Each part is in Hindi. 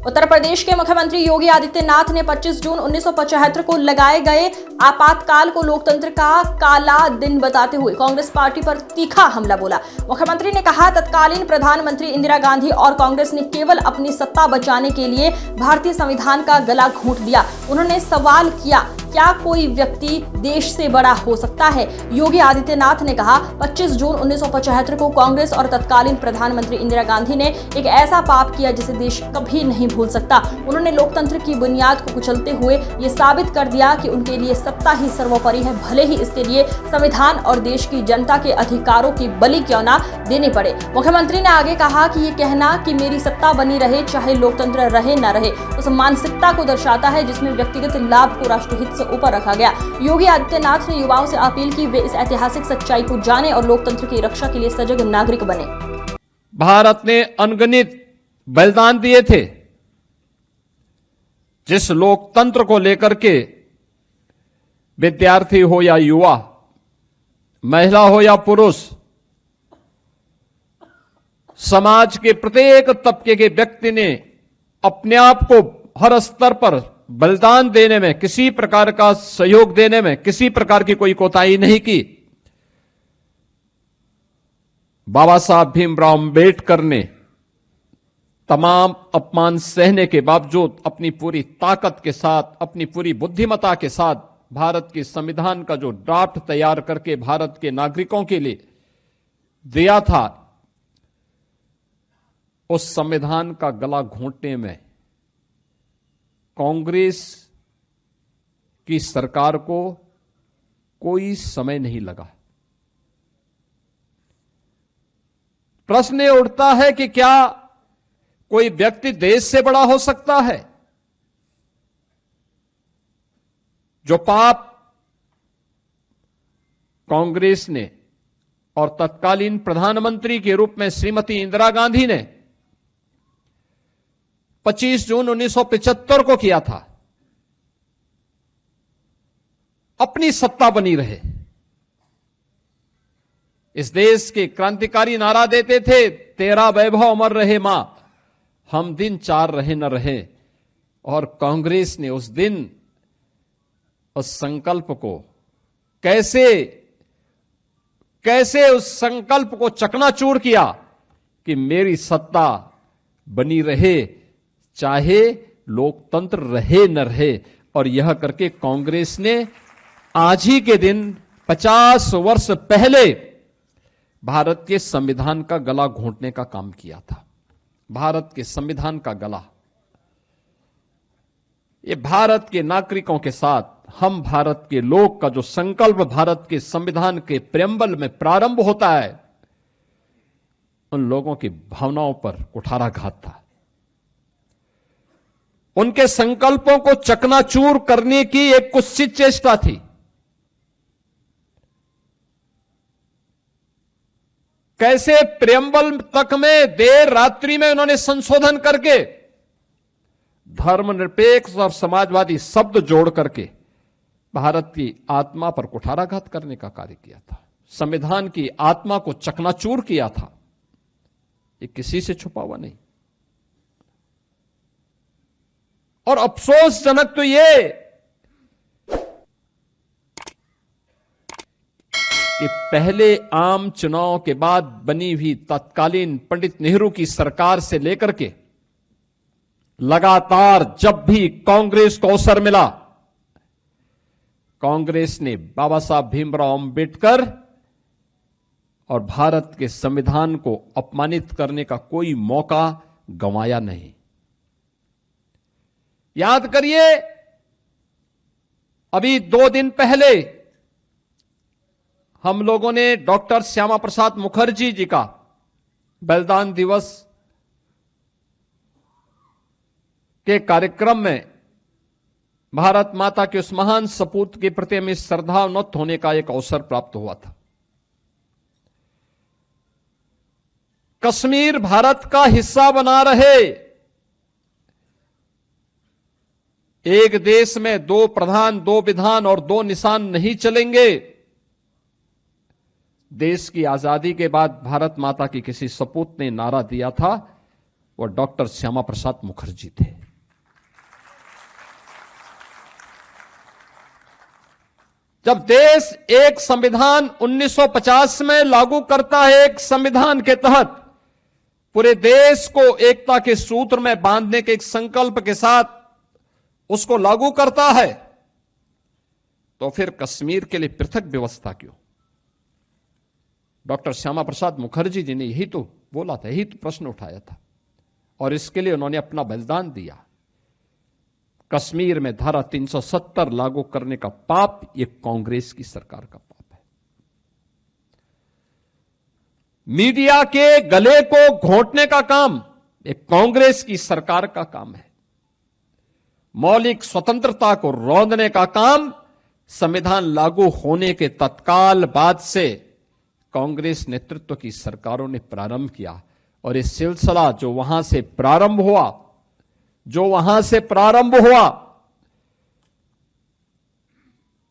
उत्तर प्रदेश के मुख्यमंत्री योगी आदित्यनाथ ने 25 जून 1975 को लगाए गए आपातकाल को लोकतंत्र का काला दिन बताते हुए कांग्रेस पार्टी पर तीखा हमला बोला। मुख्यमंत्री ने कहा, तत्कालीन प्रधानमंत्री इंदिरा गांधी और कांग्रेस ने केवल अपनी सत्ता बचाने के लिए भारतीय संविधान का गला घोंट दिया। उन्होंने सवाल किया, क्या कोई व्यक्ति देश से बड़ा हो सकता है? योगी आदित्यनाथ ने कहा, 25 जून 1975 को कांग्रेस और तत्कालीन प्रधानमंत्री इंदिरा गांधी ने एक ऐसा पाप किया जिसे देश कभी नहीं भूल सकता। उन्होंने लोकतंत्र की बुनियाद को कुचलते हुए ये साबित कर दिया कि उनके लिए सत्ता ही सर्वोपरि है, भले ही इसके लिए संविधान और देश की जनता के अधिकारों की बलि क्यों ना देने पड़े। मुख्यमंत्री ने आगे कहा कि ये कहना कि मेरी सत्ता बनी रहे चाहे लोकतंत्र रहे न रहे, उस मानसिकता को दर्शाता है जिसमें व्यक्तिगत लाभ को राष्ट्रहित से ऊपर रखा गया। योगी आदित्यनाथ ने युवाओं से अपील की वे इस ऐतिहासिक सच्चाई को जाने और लोकतंत्र की रक्षा के लिए सजग नागरिक बने। भारत ने अनगिनत बलिदान दिए थे। जिस लोकतंत्र को लेकर के विद्यार्थी हो या युवा, महिला हो या पुरुष, समाज के प्रत्येक तबके के व्यक्ति ने अपने आप को हर स्तर पर बलिदान देने में, किसी प्रकार का सहयोग देने में किसी प्रकार की कोई कोताही नहीं की। बाबा साहब भीमराव अंबेडकर ने तमाम अपमान सहने के बावजूद अपनी पूरी ताकत के साथ, अपनी पूरी बुद्धिमत्ता के साथ भारत के संविधान का जो ड्राफ्ट तैयार करके भारत के नागरिकों के लिए दिया था, उस संविधान का गला घोंटने में कांग्रेस की सरकार को कोई समय नहीं लगा। प्रश्न ये उठता है कि क्या कोई व्यक्ति देश से बड़ा हो सकता है? जो पाप कांग्रेस ने और तत्कालीन प्रधानमंत्री के रूप में श्रीमती इंदिरा गांधी ने 25 जून 1975 को किया था, अपनी सत्ता बनी रहे। इस देश के क्रांतिकारी नारा देते थे, तेरा वैभव अमर रहे मां, हम दिन चार रहे न रहे। और कांग्रेस ने उस दिन उस संकल्प को कैसे उस संकल्प को चकनाचूर किया कि मेरी सत्ता बनी रहे चाहे लोकतंत्र रहे न रहे। और यह करके कांग्रेस ने आज ही के दिन 50 वर्ष पहले भारत के संविधान का गला घोंटने का काम किया था। भारत के संविधान का गला, ये भारत के नागरिकों के साथ, हम भारत के लोग का जो संकल्प भारत के संविधान के प्रेम्बल में प्रारंभ होता है, उन लोगों की भावनाओं पर कुठाराघात था। उनके संकल्पों को चकनाचूर करने की एक कुत्सित चेष्टा थी। कैसे प्रेम्बल तक में देर रात्रि में उन्होंने संशोधन करके धर्मनिरपेक्ष और समाजवादी शब्द जोड़ करके भारत की आत्मा पर कुठाराघात करने का कार्य किया था, संविधान की आत्मा को चकनाचूर किया था। ये किसी से छुपा हुआ नहीं। और अफसोसजनक तो ये कि पहले आम चुनाव के बाद बनी हुई तत्कालीन पंडित नेहरू की सरकार से लेकर के लगातार जब भी कांग्रेस को अवसर मिला, कांग्रेस ने बाबा साहब भीमराव अंबेडकर और भारत के संविधान को अपमानित करने का कोई मौका गंवाया नहीं। याद करिए, अभी 2 दिन पहले हम लोगों ने डॉक्टर श्यामा प्रसाद मुखर्जी जी का बलिदान दिवस के कार्यक्रम में भारत माता के उस महान सपूत के प्रति हमें श्रद्धान्वित होने का एक अवसर प्राप्त हुआ था। कश्मीर भारत का हिस्सा बना रहे, एक देश में 2 प्रधान, 2 विधान और 2 निशान नहीं चलेंगे। देश की आजादी के बाद भारत माता की किसी सपूत ने नारा दिया था, वो डॉक्टर श्यामा प्रसाद मुखर्जी थे। जब देश एक संविधान 1950 में लागू करता है, एक संविधान के तहत पूरे देश को एकता के सूत्र में बांधने के एक संकल्प के साथ उसको लागू करता है, तो फिर कश्मीर के लिए पृथक व्यवस्था क्यों? डॉक्टर श्यामा प्रसाद मुखर्जी जी ने यही तो बोला था, यही तो प्रश्न उठाया था, और इसके लिए उन्होंने अपना बलिदान दिया। कश्मीर में धारा 370 लागू करने का पाप ये कांग्रेस की सरकार का पाप है। मीडिया के गले को घोंटने का काम ये कांग्रेस की सरकार का काम है। मौलिक स्वतंत्रता को रौंदने का काम संविधान लागू होने के तत्काल बाद से कांग्रेस नेतृत्व की सरकारों ने प्रारंभ किया, और ये सिलसिला जो वहां से प्रारंभ हुआ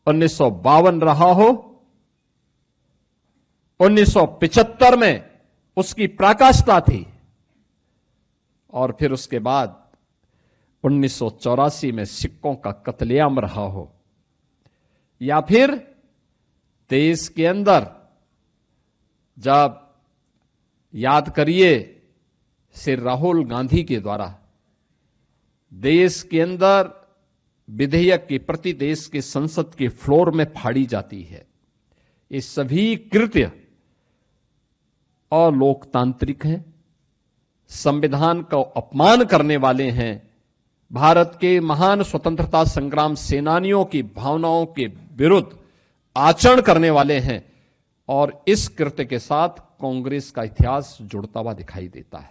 1952 रहा हो, 1975 में उसकी पराकाष्ठा थी, और फिर उसके बाद 1984 में सिखों का कत्लेआम रहा हो, या फिर देश के अंदर जब याद करिए श्री राहुल गांधी के द्वारा देश के अंदर विधेयक की प्रति देश के संसद के फ्लोर में फाड़ी जाती है। ये सभी कृत्य अलोकतांत्रिक हैं, संविधान का अपमान करने वाले हैं, भारत के महान स्वतंत्रता संग्राम सेनानियों की भावनाओं के विरुद्ध आचरण करने वाले हैं, और इस कृत्य के साथ कांग्रेस का इतिहास जुड़ता हुआ दिखाई देता है।